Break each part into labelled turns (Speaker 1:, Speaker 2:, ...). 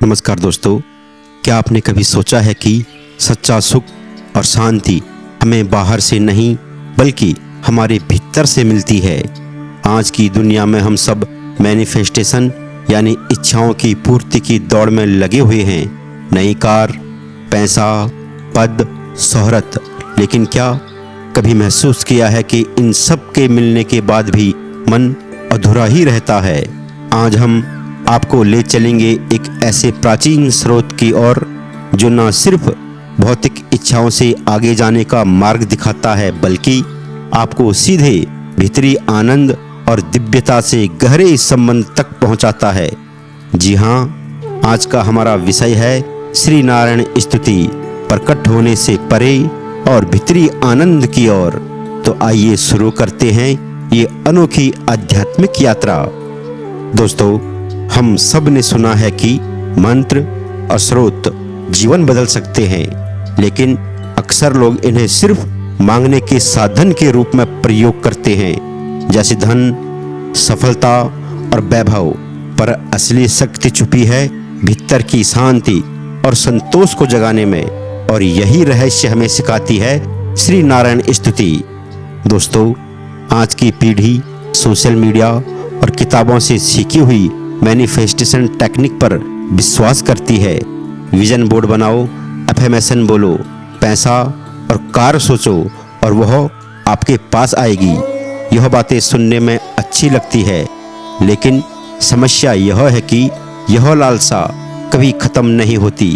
Speaker 1: नमस्कार दोस्तों, क्या आपने कभी सोचा है कि सच्चा सुख और शांति हमें बाहर से नहीं बल्कि हमारे भीतर से मिलती है। आज की दुनिया में हम सब मैनिफेस्टेशन यानी इच्छाओं की पूर्ति की दौड़ में लगे हुए हैं। नई कार, पैसा, पद, शोहरत, लेकिन क्या कभी महसूस किया है कि इन सब के मिलने के बाद भी मन अधूरा ही रहता है। आज हम आपको ले चलेंगे एक ऐसे प्राचीन स्रोत की ओर जो न सिर्फ भौतिक इच्छाओं से आगे जाने का मार्ग दिखाता है बल्कि आपको सीधे भीतरी आनंद और दिव्यता से गहरे संबंध तक पहुंचाता है। जी हाँ, आज का हमारा विषय है श्री नारायण स्तुति, प्रकट होने से परे और भीतरी आनंद की ओर। तो आइए शुरू करते हैं ये अनोखी आध्यात्मिक यात्रा। दोस्तों, हम सब ने सुना है कि मंत्र और स्रोत जीवन बदल सकते हैं, लेकिन अक्सर लोग इन्हें सिर्फ मांगने के साधन के रूप में प्रयोग करते हैं, जैसे धन, सफलता और वैभव। पर असली शक्ति छुपी है भीतर की शांति और संतोष को जगाने में, और यही रहस्य हमें सिखाती है श्री नारायण स्तुति। दोस्तों, आज की पीढ़ी सोशल मीडिया और किताबों से सीखी हुई मैनिफेस्टेशन टेक्निक पर विश्वास करती है। विजन बोर्ड बनाओ, अफर्मेशन बोलो, पैसा और कार सोचो और वह आपके पास आएगी। यह बातें सुनने में अच्छी लगती है, लेकिन समस्या यह है कि यह लालसा कभी खत्म नहीं होती।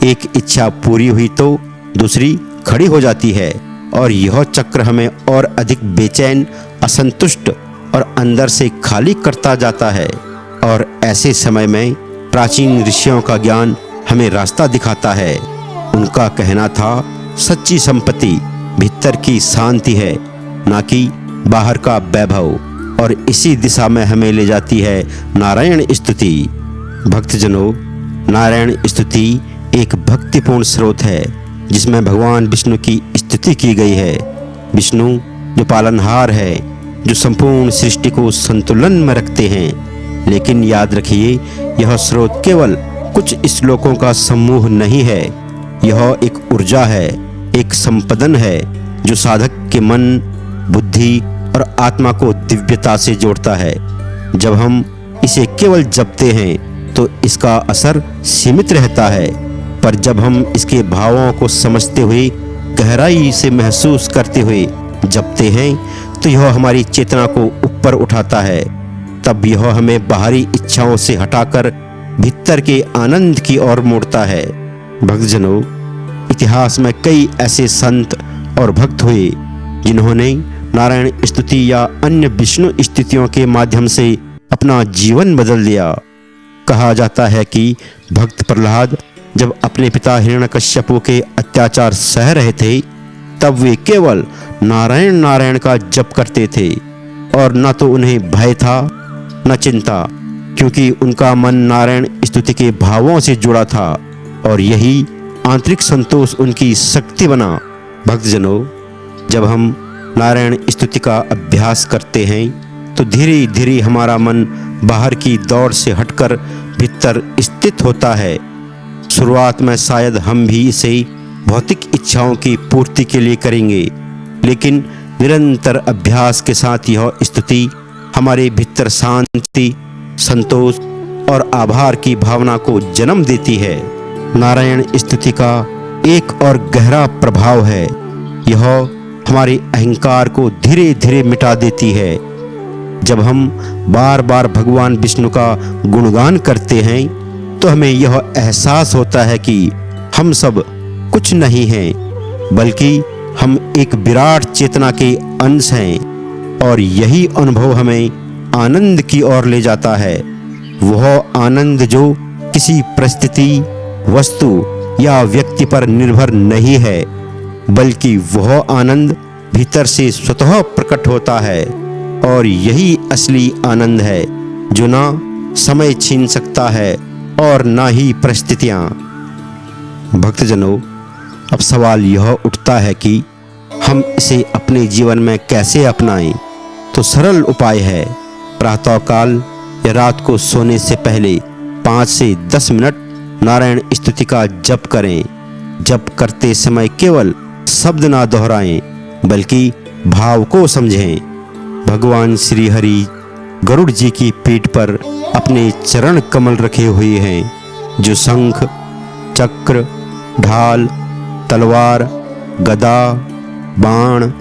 Speaker 1: एक इच्छा पूरी हुई तो दूसरी खड़ी हो जाती है, और यह चक्र हमें और अधिक बेचैन, असंतुष्ट और अंदर से खाली करता जाता है। और ऐसे समय में प्राचीन ऋषियों का ज्ञान हमें रास्ता दिखाता है। उनका कहना था, सच्ची संपत्ति भीतर की शांति है, ना कि बाहर का वैभव। और इसी दिशा में हमें ले जाती है नारायण स्तुति। भक्तजनों, नारायण स्तुति एक भक्तिपूर्ण स्रोत है जिसमें भगवान विष्णु की स्तुति की गई है। विष्णु जो पालनहार है, जो संपूर्ण सृष्टि को संतुलन में रखते हैं। लेकिन याद रखिए, यह स्रोत केवल कुछ श्लोकों का समूह नहीं है। यह एक ऊर्जा है, एक संपदन है जो साधक के मन, बुद्धि और आत्मा को दिव्यता से जोड़ता है। जब हम इसे केवल जपते हैं तो इसका असर सीमित रहता है, पर जब हम इसके भावों को समझते हुए, गहराई से महसूस करते हुए जपते हैं तो यह हमारी चेतना को ऊपर उठाता है। तब यह हमें बाहरी इच्छाओं से हटाकर भीतर के आनंद की ओर मोड़ता है। भक्तजनों, इतिहास में कई ऐसे संत और भक्त हुए जिन्होंने नारायण स्तुति या अन्य विष्णु स्तुतियों के माध्यम से अपना जीवन बदल दिया। कहा जाता है कि भक्त प्रहलाद जब अपने पिता हिरण्यकश्यप के अत्याचार सह रहे थे, तब वे केवल नारायण नारायण का जप करते थे, और न तो उन्हें भय था न चिंता, क्योंकि उनका मन नारायण स्तुति के भावों से जुड़ा था, और यही आंतरिक संतोष उनकी शक्ति बना। भक्तजनों, जब हम नारायण स्तुति का अभ्यास करते हैं तो धीरे धीरे हमारा मन बाहर की दौड़ से हटकर भीतर स्थित होता है। शुरुआत में शायद हम भी इसे भौतिक इच्छाओं की पूर्ति के लिए करेंगे, लेकिन निरंतर अभ्यास के साथ यह स्तुति हमारे भीतर शांति, संतोष और आभार की भावना को जन्म देती है। नारायण स्तुति का एक और गहरा प्रभाव है, यह हमारे अहंकार को धीरे धीरे मिटा देती है। जब हम बार बार भगवान विष्णु का गुणगान करते हैं तो हमें यह एहसास होता है कि हम सब कुछ नहीं हैं, बल्कि हम एक विराट चेतना के अंश हैं, और यही अनुभव हमें आनंद की ओर ले जाता है। वह आनंद जो किसी परिस्थिति, वस्तु या व्यक्ति पर निर्भर नहीं है, बल्कि वह आनंद भीतर से स्वतः प्रकट होता है। और यही असली आनंद है जो ना समय छीन सकता है और ना ही परिस्थितियाँ। भक्तजनों, अब सवाल यह उठता है कि हम इसे अपने जीवन में कैसे अपनाएं। तो सरल उपाय है, प्रातःकाल या रात को सोने से पहले 5 से 10 मिनट नारायण स्तुति का जप करें। जप करते समय केवल शब्द ना दोहराएं, बल्कि भाव को समझें। भगवान श्री हरि गरुड़ जी की पीठ पर अपने चरण कमल रखे हुए हैं, जो शंख, चक्र, ढाल, तलवार, गदा, बाण,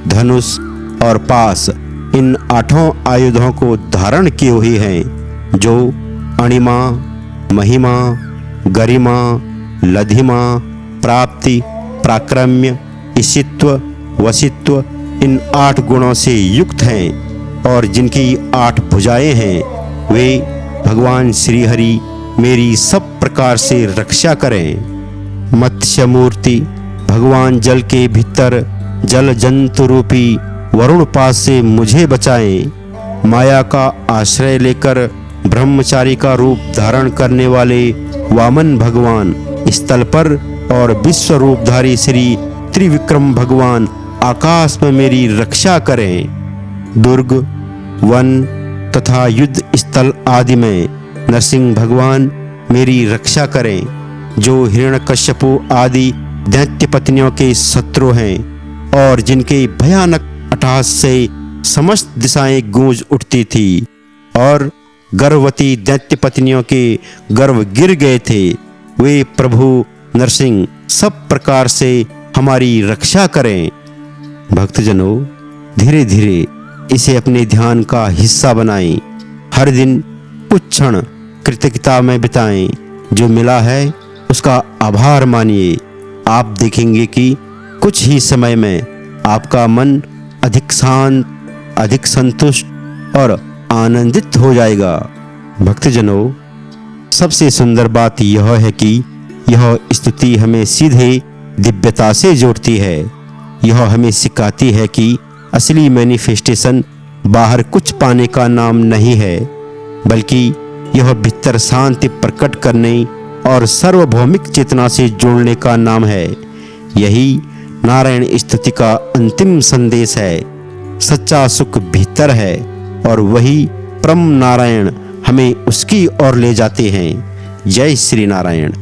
Speaker 1: धनुष और पास, इन 8 आयुधों को धारण किए हुए हैं, जो अणिमा, महिमा, गरिमा, लधिमा, प्राप्ति, प्राक्रम्य, ईशित्व, वशित्व, इन 8 गुणों से युक्त हैं और जिनकी 8 भुजाएं हैं। वे भगवान श्री हरि मेरी सब प्रकार से रक्षा करें। मत्स्य मूर्ति भगवान जल के भीतर जल जंतु रूपी वरुण पास से मुझे बचाएं। माया का आश्रय लेकर ब्रह्मचारी का रूप धारण करने वाले वामन भगवान स्थल पर और विश्व रूपधारी श्री त्रिविक्रम भगवान आकाश में मेरी रक्षा करें। दुर्ग, वन तथा युद्ध स्थल आदि में नरसिंह भगवान मेरी रक्षा करें, जो हिरण्यकश्यपु आदि दैत्य पत्नियों के शत्रु हैं और जिनके भयानक अट्टहास से समस्त दिशाएं गूंज उठती थी और गर्भवती दैत्य पत्नियों के गर्भ गिर गए थे। वे प्रभु नरसिंह सब प्रकार से हमारी रक्षा करें। भक्तजनों, धीरे धीरे इसे अपने ध्यान का हिस्सा बनाएं। हर दिन कुछ क्षण कृतज्ञता में बिताएं। जो मिला है उसका आभार मानिए। आप देखेंगे कि कुछ ही समय में आपका मन अधिक शांत, अधिक संतुष्ट और आनंदित हो जाएगा। भक्तजनों, सबसे सुंदर बात यह है कि यह स्तुति हमें सीधे दिव्यता से जोड़ती है। यह हमें सिखाती है कि असली मैनिफेस्टेशन बाहर कुछ पाने का नाम नहीं है, बल्कि यह भीतर शांति प्रकट करने और सार्वभौमिक चेतना से जोड़ने का नाम है। यही नारायण स्तुति का अंतिम संदेश है। सच्चा सुख भीतर है और वही परम नारायण हमें उसकी ओर ले जाते हैं। जय श्री नारायण।